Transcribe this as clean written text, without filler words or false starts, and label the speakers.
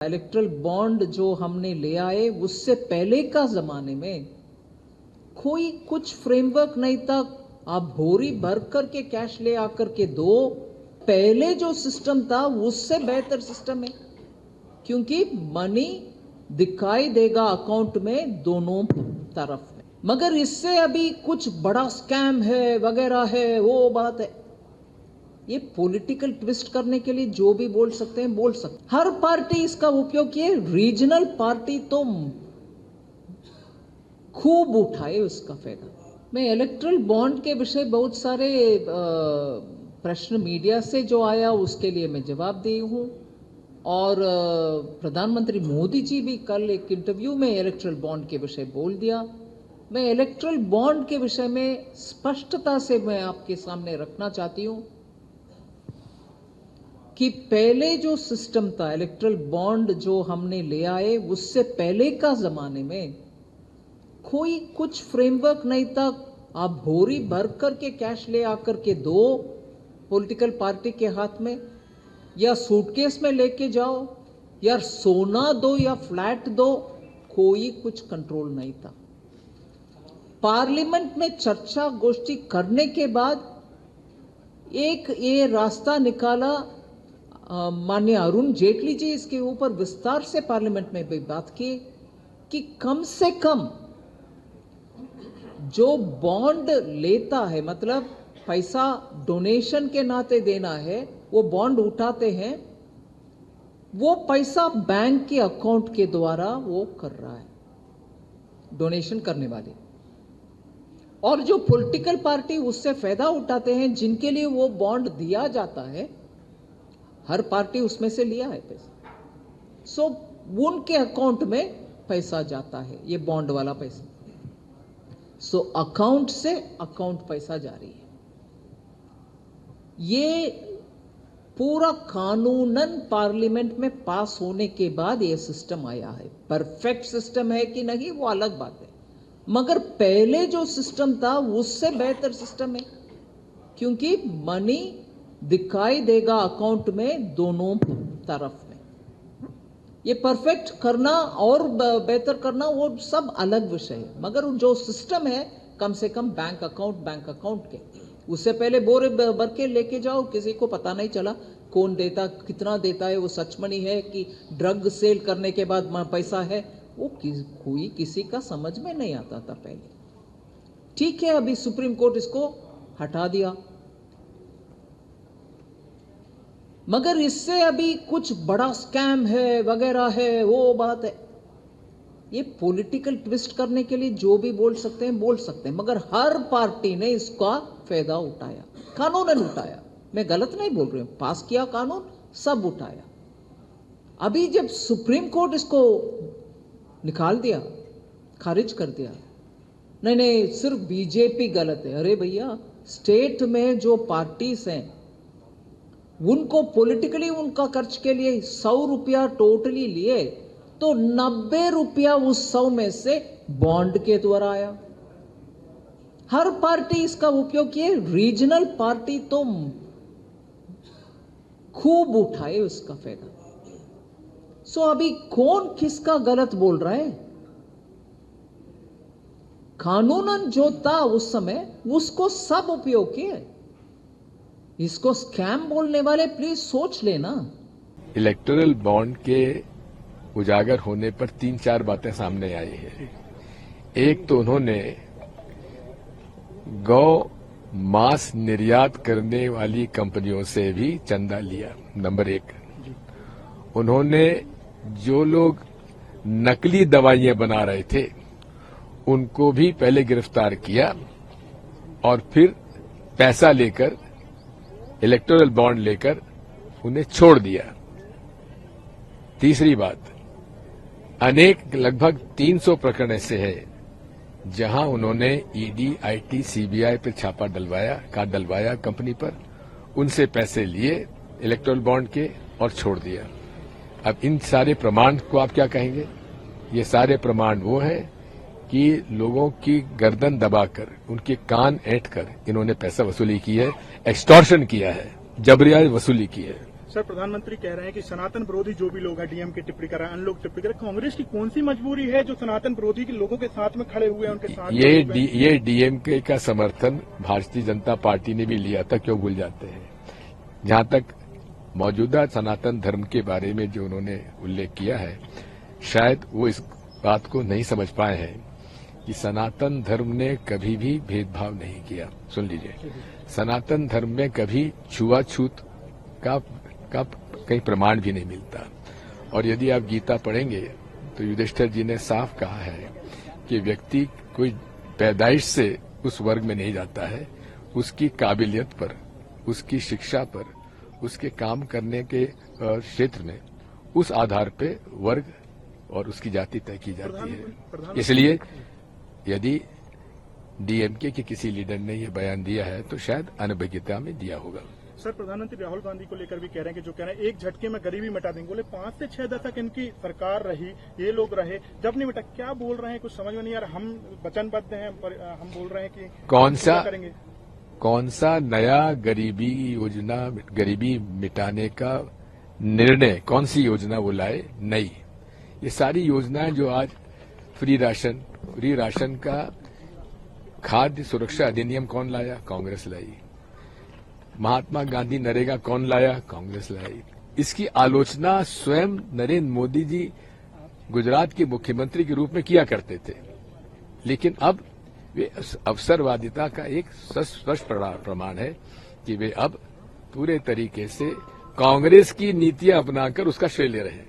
Speaker 1: Erectile bond जो हमने ले आए उससे पहले का जमाने में कोई कुछ फ्रेमवर्क नहीं था। आप भोरी भर करके कैश ले आकर के दो। पहले जो सिस्टम था उससे बेहतर सिस्टम है, क्योंकि मनी दिखाई देगा अकाउंट में दोनों तरफ में। मगर इससे अभी कुछ बड़ा स्कैम है वगैरह है, वो बात है। ये पॉलिटिकल ट्विस्ट करने के लिए जो भी बोल सकते हैं बोल सकते हैं। हर पार्टी इसका उपयोग किए। रीजनल पार्टी तो खूब उठाए उसका फायदा। मैं इलेक्ट्रल बॉन्ड के विषय बहुत सारे प्रश्न मीडिया से जो आया उसके लिए मैं जवाब दी हूं, और प्रधानमंत्री मोदी जी भी कल एक इंटरव्यू में इलेक्ट्रल बॉन्ड के विषय बोल दिया। मैं इलेक्ट्रल बॉन्ड के विषय में स्पष्टता से मैं आपके सामने रखना चाहती हूं कि पहले जो सिस्टम था, इलेक्ट्रल बॉन्ड जो हमने ले आए उससे पहले का जमाने में कोई कुछ फ्रेमवर्क नहीं था। आप भोरी भर करके कैश ले आकर के दो पॉलिटिकल पार्टी के हाथ में, या सूटकेस में लेके जाओ, या सोना दो या फ्लैट दो, कोई कुछ कंट्रोल नहीं था। पार्लियामेंट में चर्चा गोष्ठी करने के बाद एक ये रास्ता निकाला, माननीय अरुण जेटली जी इसके ऊपर विस्तार से पार्लियामेंट में भी बात की कि कम से कम जो बॉन्ड लेता है, मतलब पैसा डोनेशन के नाते देना है, वो बॉन्ड उठाते हैं, वो पैसा बैंक के अकाउंट के द्वारा वो कर रहा है, डोनेशन करने वाले। और जो पॉलिटिकल पार्टी उससे फायदा उठाते हैं, जिनके लिए वो बॉन्ड दिया जाता है, हर पार्टी उसमें से लिया है पैसा, सो उनके अकाउंट में पैसा जाता है, ये बॉन्ड वाला पैसा। सो अकाउंट से अकाउंट पैसा जारी है। ये पूरा कानूनन पार्लियामेंट में पास होने के बाद ये सिस्टम आया है। परफेक्ट सिस्टम है कि नहीं वो अलग बात है, मगर पहले जो सिस्टम था उससे बेहतर सिस्टम है, क्योंकि मनी दिखाई देगा अकाउंट में दोनों तरफ में। ये परफेक्ट करना और बेहतर करना वो सब अलग विषय है, मगर जो सिस्टम है कम से कम बैंक अकाउंट के, उससे पहले बोरे भर के लेके जाओ, किसी को पता नहीं चला कौन देता, कितना देता है, वो सच मनी है कि ड्रग सेल करने के बाद पैसा है, वो कोई किसी का समझ में नहीं आता था पहले। ठीक है, अभी सुप्रीम कोर्ट इसको हटा दिया, मगर इससे अभी कुछ बड़ा स्कैम है वगैरह है, वो बात है। ये पॉलिटिकल ट्विस्ट करने के लिए जो भी बोल सकते हैं बोल सकते हैं, मगर हर पार्टी ने इसका फायदा उठाया, कानूनन उठाया। मैं गलत नहीं बोल रही हूं, पास किया कानून, सब उठाया। अभी जब सुप्रीम कोर्ट इसको निकाल दिया, खारिज कर दिया, नहीं सिर्फ बीजेपी गलत है। अरे भैया, स्टेट में जो पार्टीज हैं उनको पॉलिटिकली उनका खर्च के लिए 100 रुपया टोटली लिए, तो 90 रुपया उस 100 में से बॉन्ड के द्वारा आया। हर पार्टी इसका उपयोग किए। रीजनल पार्टी तो खूब उठाए उसका फायदा। सो अभी कौन किसका गलत बोल रहा है? कानूनन जो था उस समय उसको सब उपयोग किए। इसको स्कैम बोलने वाले प्लीज सोच लेना।
Speaker 2: इलेक्टोरल बॉन्ड के उजागर होने पर 3-4 बातें सामने आई है। एक तो उन्होंने गौ मांस निर्यात करने वाली कंपनियों से भी चंदा लिया, नंबर 1। उन्होंने जो लोग नकली दवाइयां बना रहे थे उनको भी पहले गिरफ्तार किया और फिर पैसा लेकर, इलेक्टोरल बॉन्ड लेकर उन्हें छोड़ दिया। तीसरी बात, अनेक लगभग 300 प्रकरण ऐसे हैं जहां उन्होंने ईडी, आईटी, सीबीआई पर छापा डलवाया कंपनी पर, उनसे पैसे लिए इलेक्टोरल बॉन्ड के और छोड़ दिया। अब इन सारे प्रमाण को आप क्या कहेंगे? ये सारे प्रमाण वो हैं कि लोगों की गर्दन दबाकर, उनके कान ऐंठकर इन्होंने पैसा वसूली की है, एक्सटॉर्शन किया है, जबरिया वसूली की है।
Speaker 3: सर, प्रधानमंत्री कह रहे हैं कि सनातन विरोधी जो भी लोग हैं, डीएम की टिप्पणी कर रहे हैं, अन्य लोग टिप्पणी कर रहे हैं, कांग्रेस की कौन सी मजबूरी है जो सनातन विरोधी के लोगों के साथ में खड़े हुए हैं, उनके साथ
Speaker 2: ये डीएमके का समर्थन भारतीय जनता पार्टी ने भी लिया था, क्यों भूल जाते हैं। जहां तक मौजूदा सनातन धर्म के बारे में जो उन्होंने उल्लेख किया है, शायद वो इस बात को नहीं समझ पाए हैं कि सनातन धर्म ने कभी भी भेदभाव नहीं किया। सुन लीजिए, सनातन धर्म में कभी छुआछूत का कहीं प्रमाण भी नहीं मिलता। और यदि आप गीता पढ़ेंगे तो युधिष्ठिर जी ने साफ कहा है कि व्यक्ति कोई पैदाइश से उस वर्ग में नहीं जाता है, उसकी काबिलियत पर, उसकी शिक्षा पर, उसके काम करने के क्षेत्र में, उस आधार पे वर्ग और उसकी जाति तय की जाती है। इसलिए यदि डीएमके के किसी लीडर ने यह बयान दिया है तो शायद अनभिज्ञता में दिया होगा।
Speaker 3: सर, प्रधानमंत्री राहुल गांधी को लेकर भी कह रहे हैं कि जो कह रहे हैं एक झटके में गरीबी मिटा देंगे। बोले 5 से 6 दशक इनकी सरकार रही, ये लोग रहे, जब नहीं मिटा। क्या बोल रहे हैं, कुछ समझ में नहीं आ रहा। हम वचनबद्ध हैं, हम बोल रहे हैं कि
Speaker 2: कौन सा नया गरीबी योजना, गरीबी मिटाने का निर्णय, कौन सी योजना वो लाए? नई। ये सारी योजनाएं जो आज फ्री राशन का खाद्य सुरक्षा अधिनियम कौन लाया? कांग्रेस लाई। महात्मा गांधी नरेगा कौन लाया? कांग्रेस लाई। इसकी आलोचना स्वयं नरेंद्र मोदी जी गुजरात के मुख्यमंत्री के रूप में किया करते थे, लेकिन अब वे अवसरवादिता का एक स्पष्ट प्रमाण है कि वे अब पूरे तरीके से कांग्रेस की नीतियां अपनाकर उसका श्रेय ले रहे हैं।